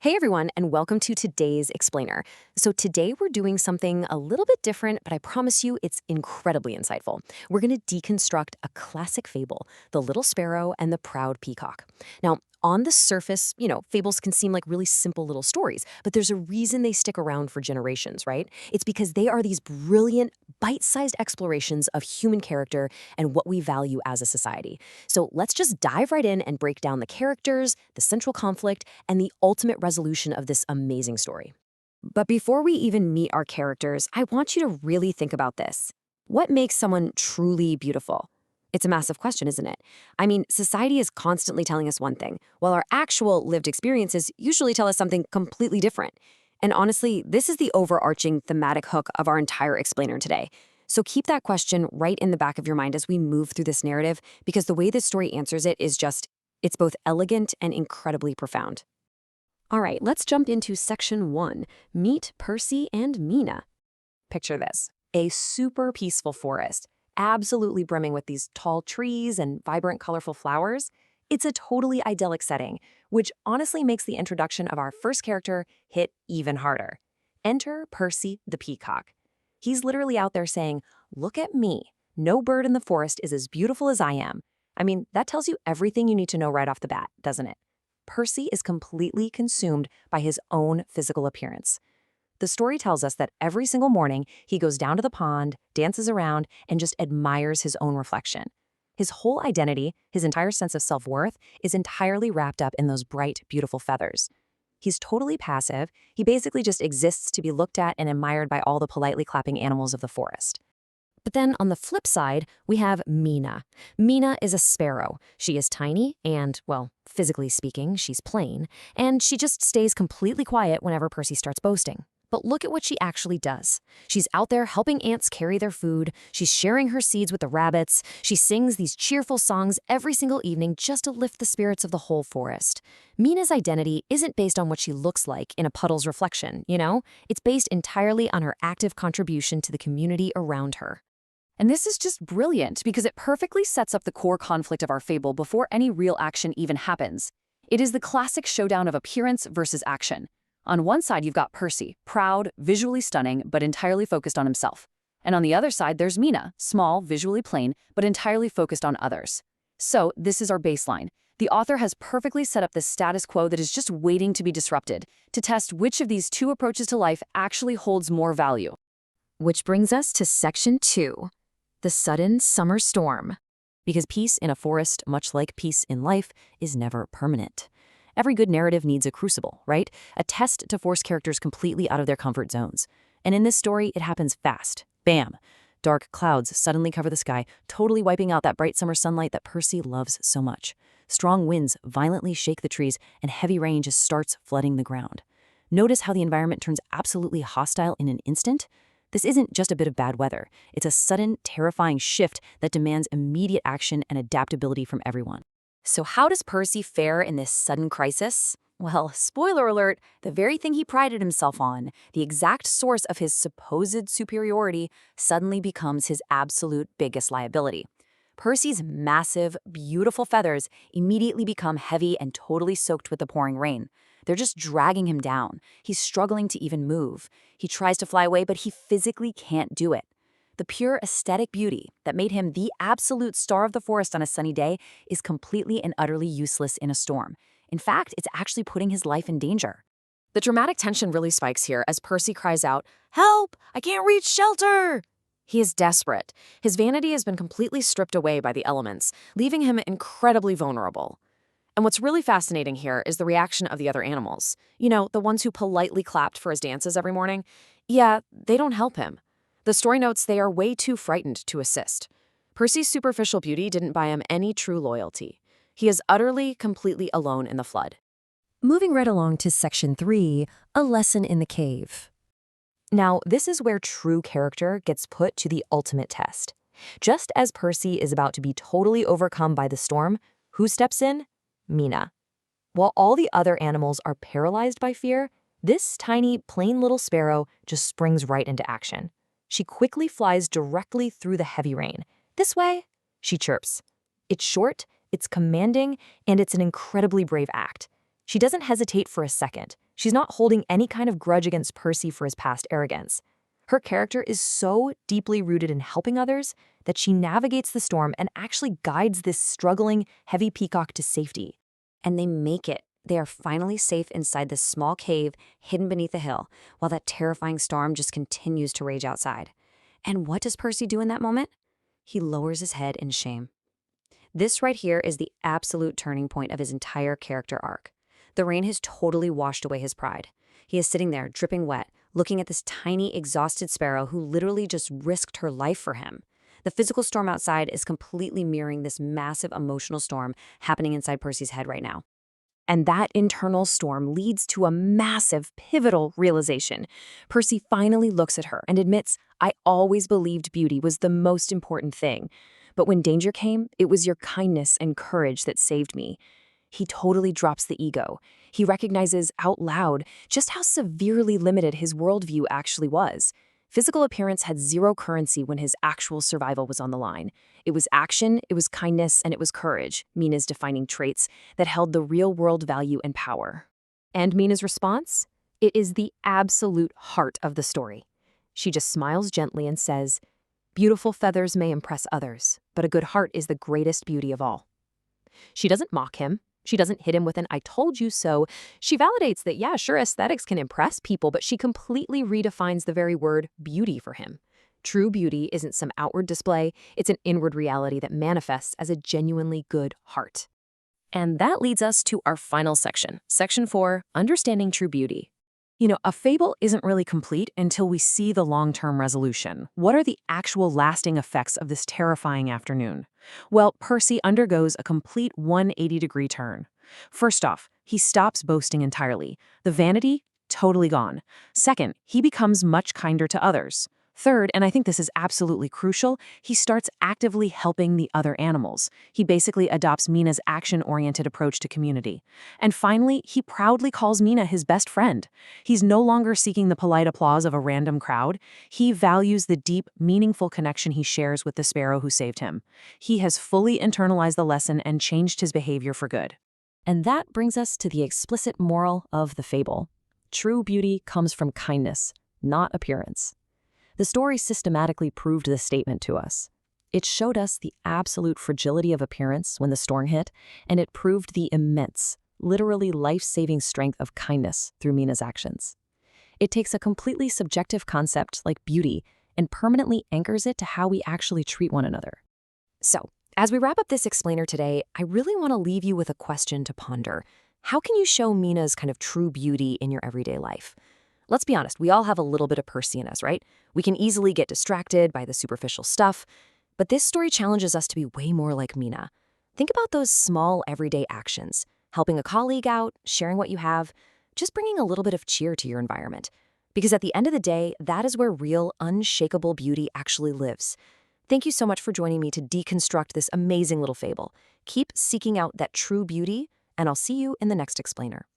Hey everyone, and welcome to today's Explainer. So today we're doing something a little bit different, but I promise you it's incredibly insightful. We're going to deconstruct a classic fable, The Little Sparrow and the Proud Peacock. Now, on the surface, fables can seem like really simple little stories, but there's a reason they stick around for generations, right? It's because they are these brilliant, bite-sized explorations of human character and what we value as a society. So let's just dive right in and break down the characters, the central conflict, and the ultimate resolution of this amazing story. But before we even meet our characters, I want you to really think about this. What makes someone truly beautiful? It's a massive question, isn't it? I mean, society is constantly telling us one thing, while our actual lived experiences usually tell us something completely different. And honestly, this is the overarching thematic hook of our entire explainer today. So keep that question right in the back of your mind as we move through this narrative, because the way this story answers it is it's both elegant and incredibly profound. All right, let's jump into section 1. Meet Percy and Mina. Picture this, a super peaceful forest, absolutely brimming with these tall trees and vibrant, colorful flowers. It's a totally idyllic setting, which honestly makes the introduction of our first character hit even harder. Enter Percy the Peacock. He's literally out there saying, "Look at me. No bird in the forest is as beautiful as I am." I mean, that tells you everything you need to know right off the bat, doesn't it? Percy is completely consumed by his own physical appearance. The story tells us that every single morning, he goes down to the pond, dances around, and just admires his own reflection. His whole identity, his entire sense of self-worth, is entirely wrapped up in those bright, beautiful feathers. He's totally passive. He basically just exists to be looked at and admired by all the politely clapping animals of the forest. But then on the flip side, we have Mina. Mina is a sparrow. She is tiny and, well, physically speaking, she's plain, and she just stays completely quiet whenever Percy starts boasting. But look at what she actually does. She's out there helping ants carry their food. She's sharing her seeds with the rabbits. She sings these cheerful songs every single evening just to lift the spirits of the whole forest. Mina's identity isn't based on what she looks like in a puddle's reflection, It's based entirely on her active contribution to the community around her. And this is just brilliant because it perfectly sets up the core conflict of our fable before any real action even happens. It is the classic showdown of appearance versus action. On one side, you've got Percy, proud, visually stunning, but entirely focused on himself. And on the other side, there's Mina, small, visually plain, but entirely focused on others. So this is our baseline. The author has perfectly set up this status quo that is just waiting to be disrupted, to test which of these two approaches to life actually holds more value. Which brings us to section 2. The sudden summer storm. Because peace in a forest, much like peace in life, is never permanent. Every good narrative needs a crucible, right? A test to force characters completely out of their comfort zones. And in this story, it happens fast. Bam! Dark clouds suddenly cover the sky, totally wiping out that bright summer sunlight that Percy loves so much. Strong winds violently shake the trees, and heavy rain just starts flooding the ground. Notice how the environment turns absolutely hostile in an instant? This isn't just a bit of bad weather. It's a sudden, terrifying shift that demands immediate action and adaptability from everyone. So how does Percy fare in this sudden crisis? Well, spoiler alert, the very thing he prided himself on, the exact source of his supposed superiority, suddenly becomes his absolute biggest liability. Percy's massive, beautiful feathers immediately become heavy and totally soaked with the pouring rain. They're just dragging him down. He's struggling to even move. He tries to fly away, but he physically can't do it. The pure aesthetic beauty that made him the absolute star of the forest on a sunny day is completely and utterly useless in a storm. In fact, it's actually putting his life in danger. The dramatic tension really spikes here as Percy cries out, "Help! I can't reach shelter!" He is desperate. His vanity has been completely stripped away by the elements, leaving him incredibly vulnerable. And what's really fascinating here is the reaction of the other animals. The ones who politely clapped for his dances every morning. Yeah, they don't help him. The story notes they are way too frightened to assist. Percy's superficial beauty didn't buy him any true loyalty. He is utterly, completely alone in the flood. Moving right along to section 3, a lesson in the cave. Now, this is where true character gets put to the ultimate test. Just as Percy is about to be totally overcome by the storm, who steps in? Mina. While all the other animals are paralyzed by fear, this tiny, plain little sparrow just springs right into action. She quickly flies directly through the heavy rain. "This way," she chirps. It's short, it's commanding, and it's an incredibly brave act. She doesn't hesitate for a second. She's not holding any kind of grudge against Percy for his past arrogance. Her character is so deeply rooted in helping others that she navigates the storm and actually guides this struggling, heavy peacock to safety. And they make it. They are finally safe inside this small cave hidden beneath a hill, while that terrifying storm just continues to rage outside. And what does Percy do in that moment? He lowers his head in shame. This right here is the absolute turning point of his entire character arc. The rain has totally washed away his pride. He is sitting there, dripping wet, looking at this tiny, exhausted Sparrow who literally just risked her life for him. The physical storm outside is completely mirroring this massive emotional storm happening inside Percy's head right now. And that internal storm leads to a massive, pivotal realization. Percy finally looks at her and admits, "I always believed beauty was the most important thing. But when danger came, it was your kindness and courage that saved me." He totally drops the ego. He recognizes out loud just how severely limited his worldview actually was. Physical appearance had zero currency when his actual survival was on the line. It was action, it was kindness, and it was courage, Mina's defining traits that held the real-world value and power. And Mina's response? It is the absolute heart of the story. She just smiles gently and says, "Beautiful feathers may impress others, but a good heart is the greatest beauty of all." She doesn't mock him. She doesn't hit him with an "I told you so." She validates that, yeah, sure, aesthetics can impress people, but she completely redefines the very word beauty for him. True beauty isn't some outward display, it's an inward reality that manifests as a genuinely good heart. And that leads us to our final section, Section 4, Understanding True Beauty. A fable isn't really complete until we see the long-term resolution. What are the actual lasting effects of this terrifying afternoon? Well, Percy undergoes a complete 180-degree turn. First off, he stops boasting entirely. The vanity, totally gone. Second, he becomes much kinder to others. Third, and I think this is absolutely crucial, he starts actively helping the other animals. He basically adopts Mina's action-oriented approach to community. And finally, he proudly calls Mina his best friend. He's no longer seeking the polite applause of a random crowd. He values the deep, meaningful connection he shares with the Sparrow who saved him. He has fully internalized the lesson and changed his behavior for good. And that brings us to the explicit moral of the fable. True beauty comes from kindness, not appearance. The story systematically proved this statement to us. It showed us the absolute fragility of appearance when the storm hit, and it proved the immense, literally life-saving strength of kindness through Mina's actions. It takes a completely subjective concept like beauty and permanently anchors it to how we actually treat one another. So, as we wrap up this explainer today, I really want to leave you with a question to ponder. How can you show Mina's kind of true beauty in your everyday life? Let's be honest, we all have a little bit of Percy in us, right? We can easily get distracted by the superficial stuff, but this story challenges us to be way more like Mina. Think about those small everyday actions, helping a colleague out, sharing what you have, just bringing a little bit of cheer to your environment. Because at the end of the day, that is where real, unshakable beauty actually lives. Thank you so much for joining me to deconstruct this amazing little fable. Keep seeking out that true beauty, and I'll see you in the next explainer.